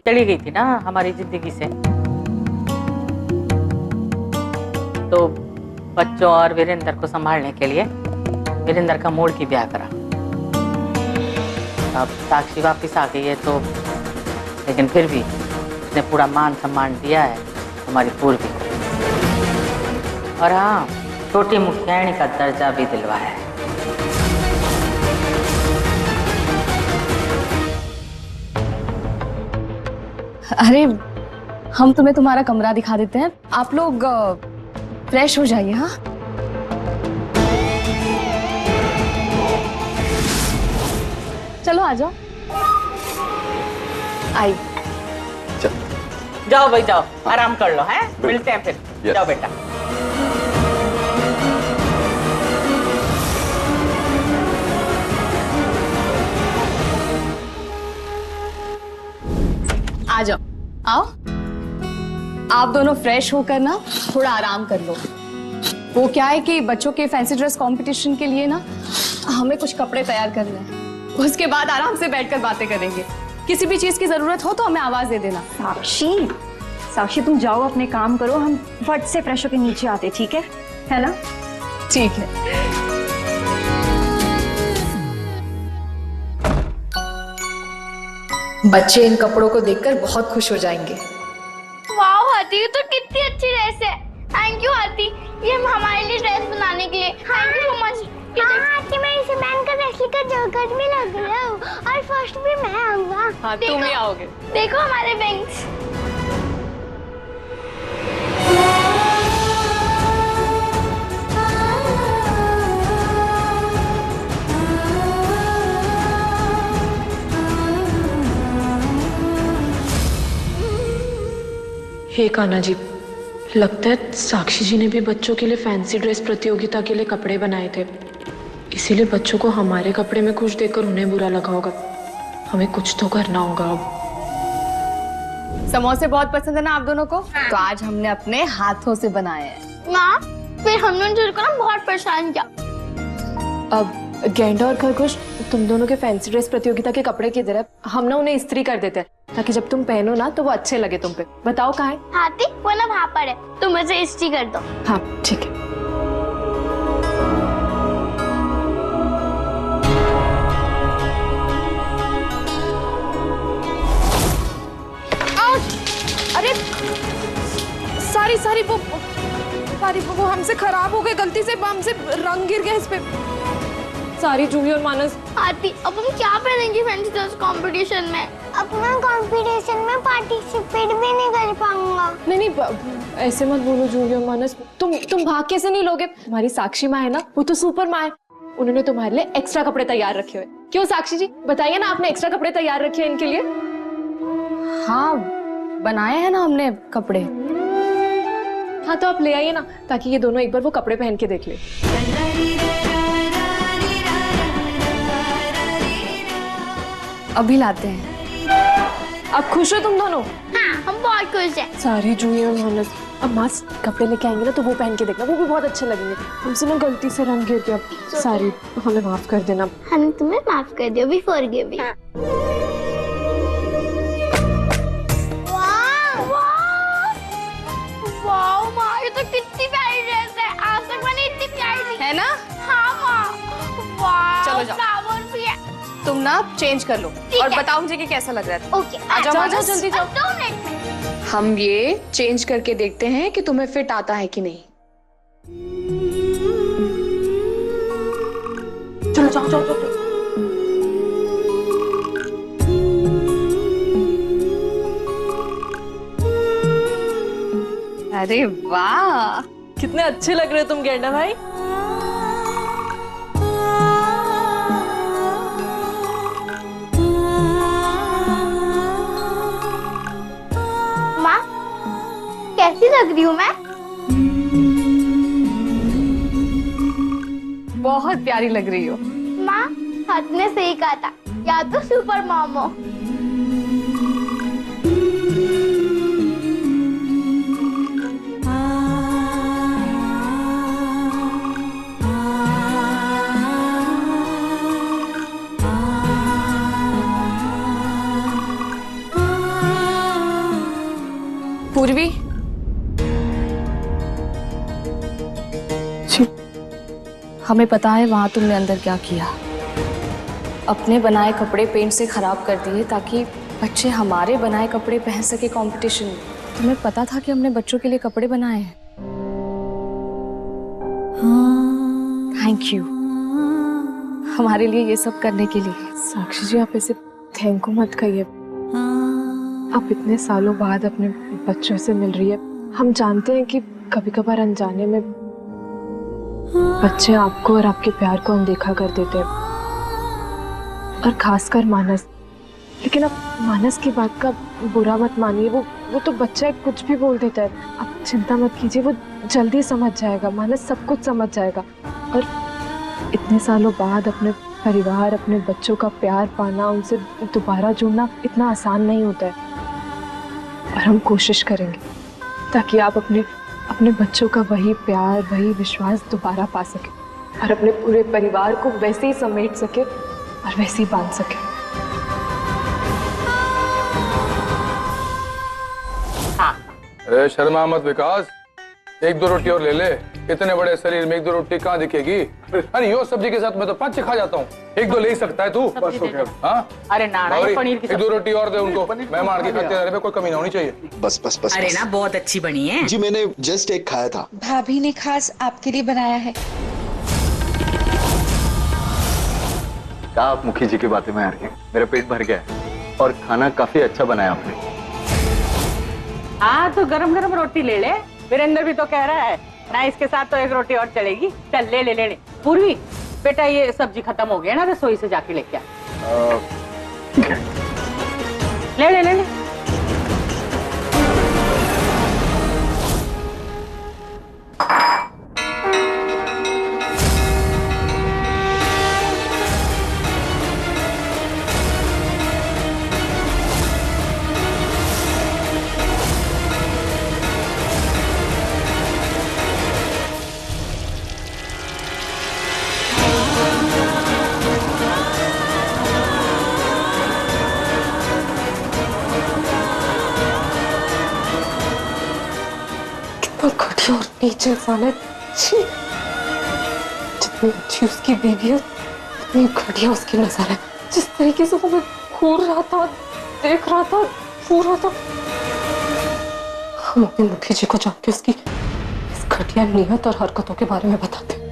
चली गई थी ना हमारी जिंदगी से, तो बच्चों और वीरेंद्र को संभालने के लिए वीरेंद्र का मूड की ब्याह करा। अब साक्षी वापिस आ गई है तो, लेकिन फिर भी उसने पूरा मान सम्मान दिया है हमारी पूर्वी को, और हाँ, छोटी मुखियाणी का दर्जा भी दिलवाया है। अरे हम तुम्हें तुम्हारा कमरा दिखा देते हैं, आप लोग फ्रेश हो जाइए। हाँ चलो आ जाओ। आई जाओ भाई जाओ, आराम कर लो, हैं? मिलते हैं फिर। yes. जाओ बेटा। आ जाओ, आओ। आप दोनों फ्रेश होकर ना थोड़ा आराम कर लो। वो क्या है कि बच्चों के फैंसी ड्रेस कंपटीशन के लिए ना हमें कुछ कपड़े तैयार करने हैं, उसके बाद आराम से बैठकर बातें करेंगे। किसी भी चीज की जरूरत हो तो हमें आवाज दे देना। साक्षी तुम जाओ अपने काम करो, हम फट से फ्रेश होकर नीचे आते, ठीक है ना? ठीक है। बच्चे इन कपड़ों को देखकर बहुत खुश हो जाएंगे। वाओ हाथी, ये तो कितनी अच्छी ड्रेस है। थैंक यू हाथी, ये हमारे लिए ड्रेस बनाने के लिए। Thank you so much. हाथी, मैं इसे पहनकर रैली का जगत में लग रहा हूँ और फर्स्ट भी मैं आऊंगा। हाँ, तुम ही आओगे। देखो हमारे विंग्स। हे कान्हा जी, लगता है साक्षी जी ने भी बच्चों के लिए फैंसी ड्रेस प्रतियोगिता के लिए कपड़े बनाए थे, इसीलिए बच्चों को हमारे कपड़े में खुश देखकर उन्हें बुरा लगा होगा। हमें कुछ तो करना होगा अब। समोसे बहुत पसंद है ना आप दोनों को? तो आज हमने अपने हाथों से बनाए हैं। माँ, फिर हमने उन को ना बहुत परेशान किया। अब गेंडा और खरगोश, तुम दोनों के फैंसी ड्रेस प्रतियोगिता के कपड़े किधर है? हम ना उन्हें इस्त्री कर देते हैं ताकि जब तुम पहनो ना तो वो अच्छे लगे तुम पे। बताओ कहाँ है? हाथी, वो ना वहाँ पर है, तुम उसे इस्त्री कर दो। हाँ ठीक है। अरे सारी वो हमसे खराब हो गए, गलती से हमसे रंग गिर गया इस पे। सारी जूही और मानस। हाथी, अब हम क्या पहनेंगे फैंसी ड्रेस कंपटीशन में? अपना कंपटीशन में पार्टिसिपेट भी नहीं कर पाऊंगा। नहीं, ऐसे मत बोलो जूही और मानस। तुम भाग कैसे नहीं लोगे? तुम्हारी साक्षी माँ है ना, वो तो सुपर माँ है, उन्होंने तुम्हारे लिए एक्स्ट्रा कपड़े तैयार रखे हुए। क्यों साक्षी जी, बताइए ना, आपने एक्स्ट्रा कपड़े तैयार रखे हैं इनके लिए? हाँ, बनाए हैं ना हमने कपड़े। हाँ तो आप ले आइए ना, ताकि ये दोनों एक बार वो कपड़े पहन के देख ले। अभी लाते हैं। अब खुश हो तुम दोनों? हाँ, हम बहुत खुश हैं। सारी जूही और मानस, अब मास्क कपड़े लेके आएंगे ना तो वो पहन के देखना, वो भी बहुत अच्छे लगेंगे। हमसे ना गलती से रंग गिर गया, सारी हमें माफ कर देना। हम तुम्हें माफ कर दिया, भी फॉरगिव मी। वाह माँ, ये तो कितनी प्यारी ड्रेस है। आज तक मैंने इतनी प्यारी नहीं है ना? हाँ माँ, वाह। चलो जाओ। फ्लावर भी है। तुम ना चेंज कर लो और है। बताओ मुझे कि कैसा लग रहा है। ओके, आ जाओ, जल्दी जाओ। हम ये चेंज करके देखते हैं कि तुम्हें फिट आता है कि नहीं। चलो जाओ जाओ जाओ। अरे वाह, कितने अच्छे लग रहे हो तुम गेंडा भाई। माँ, कैसी लग रही हूँ मैं? बहुत प्यारी लग रही हो। माँ, हाथ ने सही कहा था, या तो सुपर मॉम हो। जी हमें पता है वहां तुमने अंदर क्या किया। अपने बनाए कपड़े पेंट से खराब कर दिए ताकि बच्चे हमारे बनाए कपड़े पहन सके कंपटीशन में। तुम्हें पता था कि हमने बच्चों के लिए कपड़े बनाए हैं। थैंक यू हमारे लिए ये सब करने के लिए। साक्षी जी आप ऐसे थैंक यू मत कहिए। आप इतने सालों बाद अपने बच्चों से मिल रही है। हम जानते हैं कि कभी कभार अनजाने में बच्चे आपको और आपके प्यार को अनदेखा कर देते हैं, और खासकर मानस। लेकिन अब मानस की बात का बुरा मत मानिए। वो तो बच्चा कुछ भी बोल देता है। आप चिंता मत कीजिए, वो जल्दी समझ जाएगा। मानस सब कुछ समझ जाएगा। और इतने सालों बाद अपने परिवार, अपने बच्चों का प्यार पाना, उनसे दोबारा जुड़ना इतना आसान नहीं होता है। और हम कोशिश करेंगे ताकि आप अपने बच्चों का वही प्यार, वही विश्वास दोबारा पा सके, और अपने पूरे परिवार को वैसे ही समेट सके और वैसे ही बांध सके। अरे शर्मा मत विकास, एक दो रोटी और ले ले। इतने बड़े शरीर में एक दो रोटी कहाँ दिखेगी? अरे यो सब्जी के साथ मैं तो 5 खा जाता हूँ। एक दो ले ही सकता है तू। बस हो गया। हाँ अरे नाना ये पनीर की एक दो रोटी और दे उनको। मेहमान के खाते रहने में कोई कमी ना होनी चाहिए। बस बस बस अरे बस। ना बहुत अच्छी बनी है जी मैंने जस्ट एक खाया था। भाभी ने खास आपके लिए बनाया है। क्या आप मुखी जी की बातें में आ रही हैं? मेरा पेट भर गया है और खाना काफी अच्छा बनाया आपने। हाँ तो गरम गरम रोटी ले ले। वीरेंद्र भी तो कह रहा है ना, इसके साथ तो एक रोटी और चलेगी। चल ले ले ले ले। पूर्वी बेटा ये सब्जी खत्म हो गया ना, रसोई से जाके लेके आ। ले ले ले ले। घटिया और नीच इंसान है। छी! जितनी अच्छी उसकी बीवी है उतनी घटिया उसकी नजर है। जिस तरीके से वो मैं घूर रहा था, देख रहा था, पूरा था। हम अपनी मुखी जी को जाके उसकी इस घटिया नीयत और हरकतों के बारे में बताते।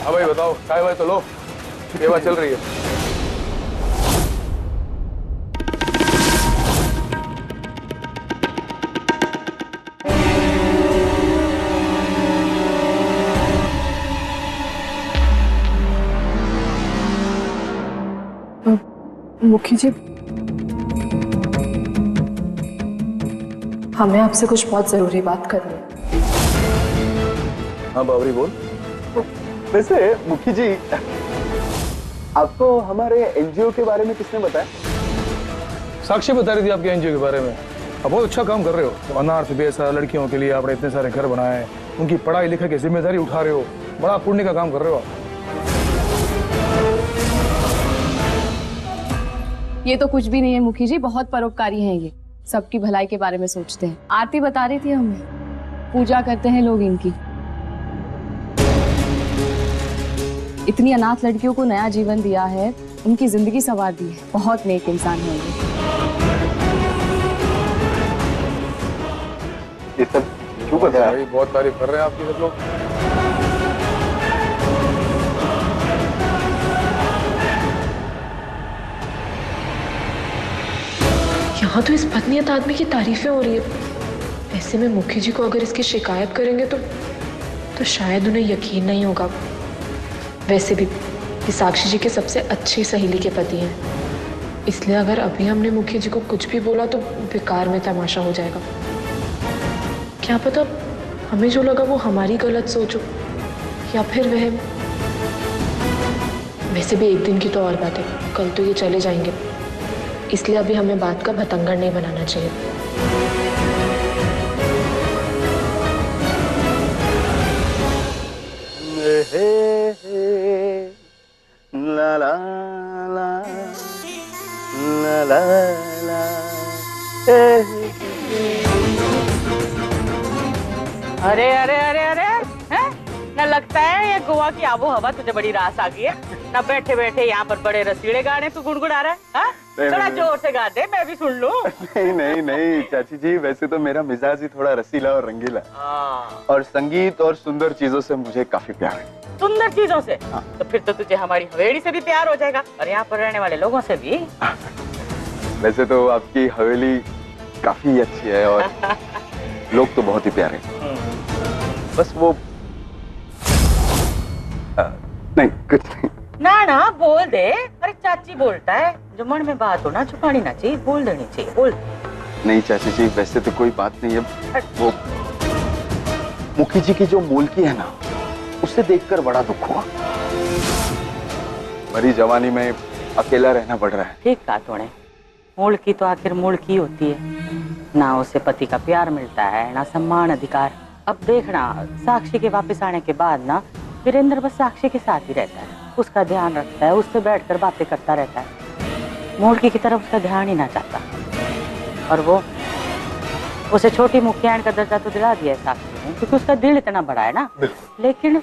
हाँ भाई बताओ, चाय भाई तो लो, ये बात चल रही है। मुखी जी हमें आपसे कुछ बहुत जरूरी बात करनी है। हाँ बावरी बोल। वैसे मुखी जी आपको हमारे एनजीओ के बारे में किसने बताया? साक्षी बता रही थी आपके एनजीओ के बारे में। आप बहुत अच्छा काम कर रहे हो। अनाथ बेसहारा लड़कियों के लिए आपने इतने सारे घर बनाए, उनकी पढ़ाई लिखाई की जिम्मेदारी उठा रहे हो। बड़ा पुण्य का काम कर रहे हो आप। ये तो कुछ भी नहीं है मुखी जी, बहुत परोपकारी हैं ये। सबकी भलाई के बारे में सोचते हैं। आरती बता रही थी हमें, पूजा करते हैं लोग इनकी। इतनी अनाथ लड़कियों को नया जीवन दिया है, उनकी जिंदगी संवार दी है। बहुत नेक इंसान है ये सब क्यों बताया? भाई बहुत तारीफ कर रहे हैं आपकी सब लोग। यहाँ तो इस बदनीयत आदमी की तारीफें हो रही है। ऐसे में मुखी जी को अगर इसकी शिकायत करेंगे तो शायद उन्हें यकीन नहीं होगा। वैसे भी ये साक्षी जी के सबसे अच्छी सहेली के पति हैं, इसलिए अगर अभी हमने मुखी जी को कुछ भी बोला तो बेकार में तमाशा हो जाएगा। क्या पता हमें जो लगा वो हमारी गलत सोच हो, या फिर वह। वैसे भी एक दिन की तो और बात है, कल तो ये चले जाएंगे, इसलिए अभी हमें बात का भतंगड़ नहीं बनाना चाहिए। अरे अरे अरे अरे हैं? न लगता है ये गोवा की आबो हवा तुझे बड़ी रास आ गई है। न बैठे बैठे यहाँ पर बड़े रसीले गाने तू गुनगुना रहा है, हाँ? थोड़ा जोर से गा दे, मैं भी सुन लूं। नहीं नहीं नहीं चाची जी, वैसे तो मेरा मिजाज ही थोड़ा रसीला और रंगीला है। और संगीत और सुंदर चीजों से मुझे काफी प्यार है। सुंदर चीजों से? हाँ। तो फिर तो तुझे हमारी हवेली से भी प्यार हो जाएगा और यहाँ पर रहने वाले लोगों से भी। वैसे तो आपकी हवेली काफी अच्छी है और लोग तो बहुत ही प्यारे हैं। बस वो नहीं कुछ नहीं। ना ना बोल दे, अरे चाची बोलता है, जो मन में बात हो ना छुपानी ना चाहिए, बोल देनी चाहिए, बोल। नहीं चाची जी, वैसे तो कोई बात नहीं है। वो मुखी जी की जो मूलकी है ना, उसे देखकर बड़ा दुख हुआ। मरी जवानी में अकेला रहना पड़ रहा है। ठीक कहा तूने, मूलकी तो आखिर मूलकी होती है ना, उसे पति का प्यार मिलता है ना सम्मान अधिकार। अब देखना, साक्षी के वापस आने के बाद ना वीरेंद्र बस साक्षी के साथ ही रहता है, उसका ध्यान रखता है, उससे बैठकर बातें करता रहता है। मूलकी की तरफ उसका ध्यान ही ना चाहता। और वो उसे छोटी मुखियान का दर्जा तो दिला दिया है साक्षी ने, क्योंकि उसका दिल इतना बड़ा है ना। लेकिन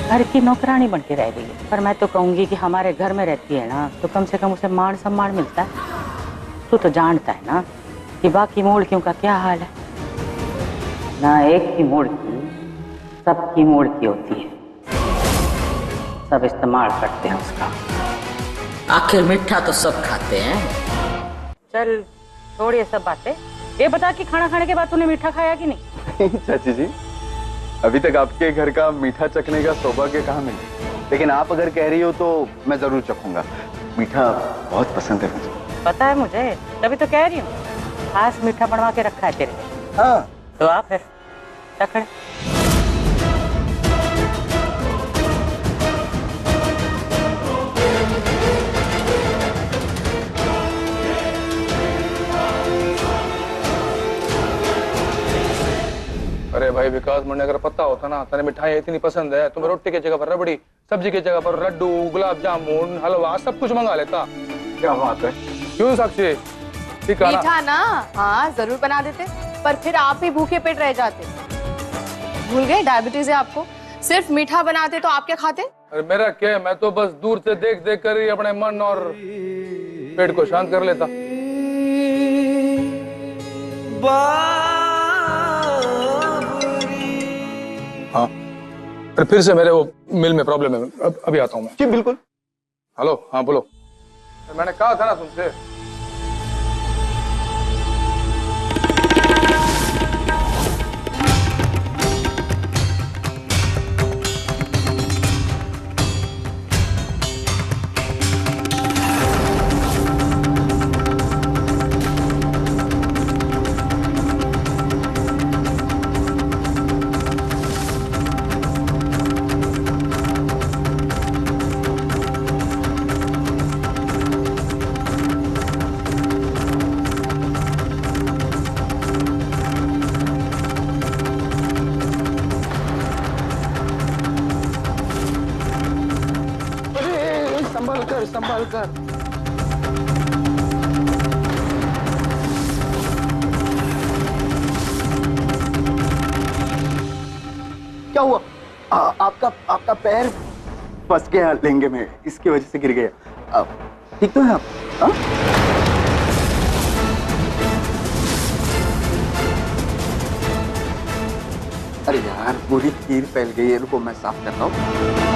घर की नौकरानी बन के रह गई है। पर मैं तो कहूंगी कि हमारे घर में रहती है ना, तो कम से कम उसे मान सम्मान मिलता है। तू तो जानता है ना कि बाकी मूलकियों का क्या हाल है। ना एक की मूलकी सबकी मूलकी होती है, सब इस्तेमाल करते हैं उसका। आखिर मीठा तो सब खाते हैं। चल छोड़ ये सब बातें, ये बता कि खाना खाने के बाद तूने मीठा खाया कि नहीं? चाची जी, अभी तक आपके घर का मीठा चखने का सौभाग्य कहाँ मिला, लेकिन आप अगर कह रही हो तो मैं जरूर चखूंगा। मीठा बहुत पसंद है मुझे। पता है मुझे, तभी तो कह रही हूँ, खास मीठा बनवा के रखा है तेरे लिए। हाँ तो आ फिर चखड़। अरे भाई विकास, मुझे अगर पता होता ना तेरे मिठाई इतनी पसंद है, तुम्हें रोटी की जगह पर रबड़ी, सब्जी की जगह पर लड्डू, गुलाब जामुन, हलवा सब कुछ मंगा लेता। क्या बात है। क्यों साक्षी, ठीक है ना? मीठा ना, हाँ जरूर बना देते, पर फिर आप ही भूखे पेट रह जाते। भूल गए डायबिटीज है आपको, सिर्फ मीठा बनाते तो आप क्या खाते? अरे मेरा क्या है, मैं तो बस दूर से देख देख कर ही अपने मन और पेट को शांत कर लेता। हाँ, फिर से मेरे वो मिल में प्रॉब्लम है, अभी आता हूँ मैं। जी बिल्कुल। हेलो, हाँ बोलो। मैंने कहा था ना तुमसे। संभाल कर। क्या हुआ? आपका पैर फंस गया लेंगे में, इसकी वजह से गिर गया। ठीक तो है आप? हाँ? अरे यार पूरी खीर फैल गई है, रुको मैं साफ करता हूँ।